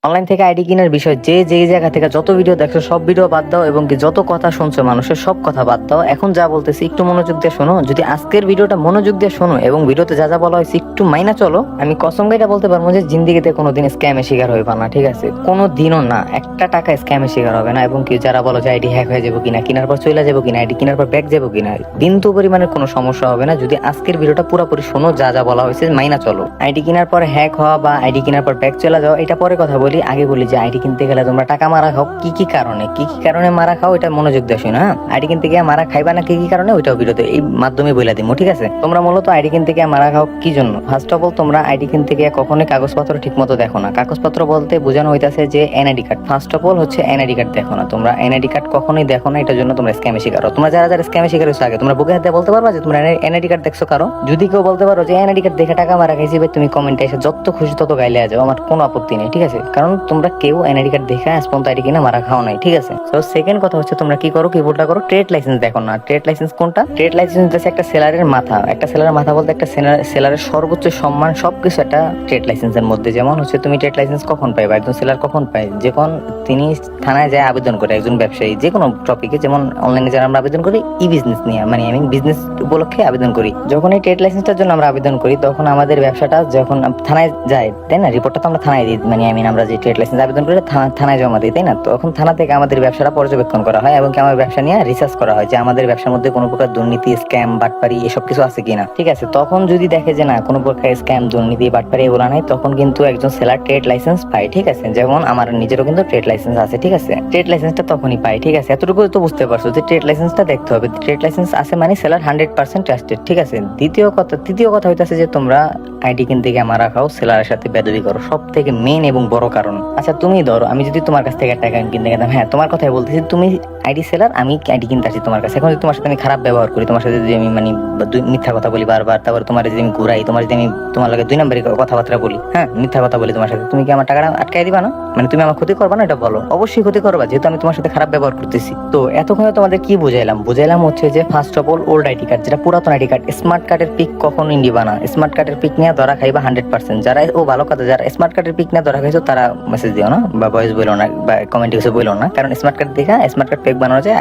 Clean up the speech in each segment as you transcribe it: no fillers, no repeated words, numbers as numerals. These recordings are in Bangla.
অনলাইন থেকে আইডি কেনার বিষয় যে যেই জায়গা থেকে যত ভিডিও দেখছো সব ভিডিও বাদ দাও এবং কি যত কথা শুনছো মানুষের সব কথা বাদ দাও। এখন যা বলতেছি একটু মনোযোগ দিয়ে শোনো। যদি আজকের ভিডিওটা মনোযোগ দিয়ে শোনো এবং ভিডিওতে যা যা বলা হয়েছে একটু মাইনা চলো, আমি কসম করে বলতে পারবো যে জিন্দিগিতে কোনোদিন স্ক্যামের শিকার হইবা না। ঠিক আছে, কোনো দিনও না, একটা টাকা স্ক্যামের শিকার হবে না। এবং কি যারা বলো যে আইডি হ্যাক হয়ে যাবো কিনা, কেনার পর চলে যাবো কিনা, আইডি কেনার পর ব্যাক যাবো কিনা, বিন্দু পরিমাণের কোনো সমস্যা হবে না যদি আজকের ভিডিওটা পুরোপুরি শোনো, যা যা বলা হয়েছে মাইনা চলো। আইডি কেনার পর হ্যাক হওয়া বা আইডি কেনার পর ব্যাক চলে যাওয়া এটা পরে কথা বলি। আগে বলি যে আইডি কিনতে গেলে তোমরা টাকা মারা খাও, কি কি কারণে মারা খাও এটা মনোযোগ দিয়ে শোনো। আইডি কিনতে গিয়ে মারা খাইবা না কি কি কারণে ওইটাও ভিডিওতে এই মাধ্যমে বলে দিব। ঠিক আছে, তোমরা মূলত আইডি কিনতে গিয়ে মারা খাও কি জন্য? ফার্স্ট অফ অল তোমরা আইডি কিনতে গিয়ে কখনোই কাগজপত্র ঠিক মতো দেখো না। কাগজপত্র বলতে বোঝানো হইতাছে যে NID card. First of all হচ্ছে এনআইডি কার্ড দেখো না, তোমরা এনআইডি কার্ড কখনোই দেখো না। এটার জন্য তোমরা স্ক্যামে শিকার হও। তোমরা যারা যারা স্ক্যামে শিকার হয়েছো আগে তোমরা বুকে হাতে বলতে পারবা যে তোমরা এনআইডি কার্ড দেখছো কারো? যদি কেউ বলতে পারো যে এনআইডি কার্ড দেখে টাকা মারা খাইছি, তুমি কমেন্টে এসে যত খুশি তত গাইলে যাও, আমার কোনো আপত্তি নেই। ঠিক আছে, কারণ তোমরা কেউ এনআইডি কার্ড দেখে পর্যন্ত আইডি কিনা মারা খাও নাই। ঠিক আছে, তো সেকেন্ড কথা হচ্ছে তোমরা কি করো, কিবোর্ডটা করো ট্রেড লাইসেন্স দেখো না। ট্রেড লাইসেন্স কোনটা? ট্রেড লাইসেন্স হচ্ছে একটা সেলারের মাথা। একটা সেলারের মাথা বলতে একটা সেলারের সর্বোচ্চ সম্মান সবকিছু একটা ট্রেড লাইসেন্সের মধ্যে। যেমন হচ্ছে তুমি ট্রেড লাইসেন্স কখন পাইবা, একজন সেলার কখন পায়? যখন তিনি থানায় যায় আবেদন করে, একজন ব্যবসায়ী যে কোনো টপিকে, যেমন অনলাইনে যারা আমরা আবেদন করি ই বিজনেস নিয়ে, মানে আমি বিজনেস উপলক্ষে আবেদন করি। যখন এই ট্রেড লাইসেন্সটার জন্য আমরা আবেদন করি তখন আমাদের ব্যবসাটা যখন থানায় যায়, তাই না? রিপোর্টটা তো আমরা থানায় দিই, মানে আমরা যে ট্রেড লাইসেন্স আবেদন করি থানায় জমা দিই, তাই না? তখন থানা থেকে আমাদের ব্যবসাটা পর্যবেক্ষণ করা হয় এবং আমার ব্যবসা নিয়ে রিসার্চ করা হয় যে আমাদের ব্যবসার মধ্যে কোনো প্রকার দুর্নীতি, স্ক্যাম, বাটপারি এসব কিছু আছে কিনা। ঠিক আছে, তখন যদি দেখে যে না কোনো প্রকার স্ক্যাম, দুর্নীতি, বাটপারি এগুলো নাই, তখন কিন্তু একজন সেলার ট্রেড লাইসেন্স পায়। ঠিক আছে, যেমন আমার নিজেরও কিন্তু ট্রেড লাইসেন্স আছে। ঠিক আছে, ট্রেড লাইসেন্সটা তখনই পাই। ঠিক আছে, এতটুকু তো বুঝতে পারছো যে ট্রেড লাইসেন্সটা দেখতে হবে। ট্রেড লাইসেন্স আছে মানে সেলার 100% ট্রাস্টেড। ঠিক আছে, তৃতীয় কথা হইতাছে যে তোমরা আইডি কিনতে গিয়ে মারা খাও, সেলারের সাথে বেদবি করো, সব থেকে মেন এবং বড় কারণ। আচ্ছা তুমি ধরো আমি যদি তোমার কাছ থেকে টাকা কিনতে গেলাম, হ্যাঁ তোমার কথাই বলতেছি, তুমি আইডি সেলার, আমি আইডি কিনতে আসি তোমার কাছে। এখন যদি তোমার সাথে আমি খারাপ ব্যবহার করি, তোমার সাথে যদি আমি মানে মিথ্যা কথা বলি বারবার, তারপরে তোমার যদি আমি ঘুরাই, তোমার যদি আমি তোমার লাগে 2 নম্বরে কথাবার্তা বলি, হ্যাঁ মিথ্যা কথা বলি তোমার সাথে, তুমি কি আমার টাকাটা আটকাই দিবা না? মানে তুমি আমার ক্ষতি করবা না? এটা বলো। অবশ্যই ক্ষতি করবা, যেহেতু আমি তোমার সাথে খারাপ ব্যবহার করতেছি। তো এতক্ষণে তোমাদের কি বুঝাইলাম হচ্ছে যে first of all old ID card, যেটা পুরাতন আইডি কার্ড, স্মার্ট কার্ডের পিক কখনোই নিবা না। স্মার্ট কার্ডের পিক নিয়ে ধরা খাইবা 100%। যারা ভালো কথা, যারা স্মার্ট কার্ডের পিক নিয়ে ধরা খাইছো তারা মেসেজ দিও না বা ভয়েস বলো না বা কমেন্টে কিছু বলো না, কারণ স্মার্ট কার্ড দেখা স্মার্ট কার্ড পেক বানানো যায়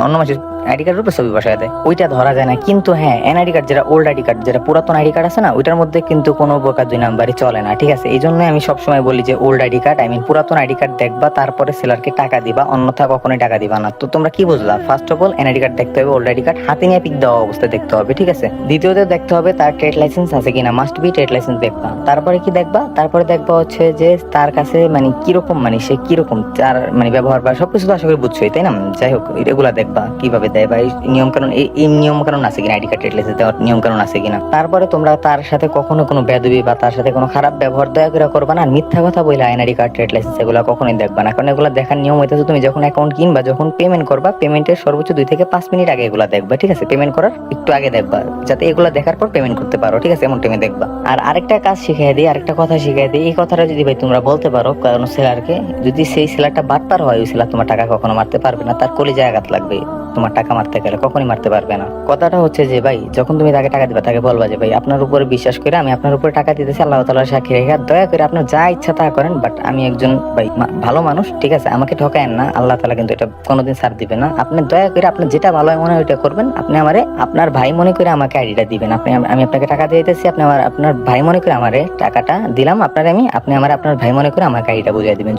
অন্য মাসের আইডি কার্ডের উপরে ছবি বসায় দেয়, ওইটা ধরা যায় না। কিন্তু হ্যাঁ এনআইডি কার্ড, যেটা ওল্ড আইডি কার্ড, যেটা পুরাতন আইডি কার্ড আছে না, ওইটার মধ্যে কিন্তু কোনো প্রকার 2 নাম্বারই চলে না। ঠিক আছে, এই জন্য আমি সবসময় বলি যে ওল্ড আইডি কার্ড, পুরাতন আইডি কার্ড দেখবা, তারপরে সেলারকে টাকা দিবা, অন্যথা কখনোই টাকা দিবা না। তো তোমরা কি বুঝলা? First of all NID card দেখতে হবে, ওল্ড আইডি কার্ড হাতে নিয়ে পিক দেওয়া অবস্থায় দেখতে হবে। ঠিক আছে, দ্বিতীয়ত দেখতে হবে তার ট্রেড লাইসেন্স আছে কিনা, মাস্ট বি ট্রেড লাইসেন্স দেখবা। তারপরে কি দেখবা? তারপরে দেখবা হচ্ছে যে তার কাছে মানে কিরকম, মানে সে কিরকম, তার মানে ব্যবহার বা সবকিছু তো আশা করি বুঝছোই, তাই না? যাই হোক, এগুলা দেখবা কিভাবে দেয় বা নিয়ম কারণ, এই নিয়ম কারণ আছে কিনা, আইডি কার্ড ট্রেড লাইসেন্স দেওয়ার নিয়ম কারণ আছে কিনা। তারপরে তোমরা তার সাথে কখনো কোনো বেদবি বা তার সাথে কোনো খারাপ ব্যবহার দয়া করে করবা না। মিথ্যা কথা বলে আইডি কার্ড ট্রেড লাইসেন্স এগুলো কখনোই দেখবা না, কারণ এগুলো দেখার নিয়ম হইতেছে তুমি যখন অ্যাকাউন্ট কিনবা, যখন পেমেন্ট করবা, পেমেন্টের সর্বোচ্চ 2 থেকে 5 মিনিট আগে এগুলা দেখবা। ঠিক আছে, পেমেন্ট করার একটু আগে দেখবা, যাতে এগুলা দেখার পর পেমেন্ট করতে পারো। ঠিক আছে, এমন টাইমে দেখবা। আর আরেকটা কাজ শিখিয়ে দিই, আরেকটা কথা শিখিয়ে দিই, এই কথাটা যদি ভাই তোমরা বলতে পারো কারণ সেলারকে, যদি সেই সেলারটা বাটপার হয়, ওই সেলার তোমার টাকা কখনো মারতে পারবে না, তার কলিজায় আঘাত লাগবে। তোমার টাকা মারতে গেলে কখনই মারতে পারবে না। কথাটা হচ্ছে যে ভাই যখন তুমি তাকে টাকা দিবা, তাকে বলবা যে ভাই আপনার উপরে বিশ্বাস করে আমি আপনার উপরে টাকা দিতেছি, আল্লাহ তাআলার সাক্ষী রেখে দয়া করে আপনার যা ইচ্ছা তা করেন, বাট আমি একজন ভাই ভালো মানুষ। ঠিক আছে, আমাকে ঠকায়েন না, আল্লাহ তাআলা কিন্তু এটা কোনোদিন ছাড় দিবে না। আপনি দয়া করে আপনার যেটা ভালো মনে হয় ওইটা করবেন। আপনি আমারে আপনার ভাই মনে করে আমাকে আইডিটা দিবেন। আমি আপনাকে টাকা দিয়ে দিতেছি, আপনি আপনার ভাই মনে করে আমারে টাকাটা দিলাম আপনার, আপনি আমার আপনার ভাই মনে করে আমাকে আইডিটা বুঝিয়ে দিবেন।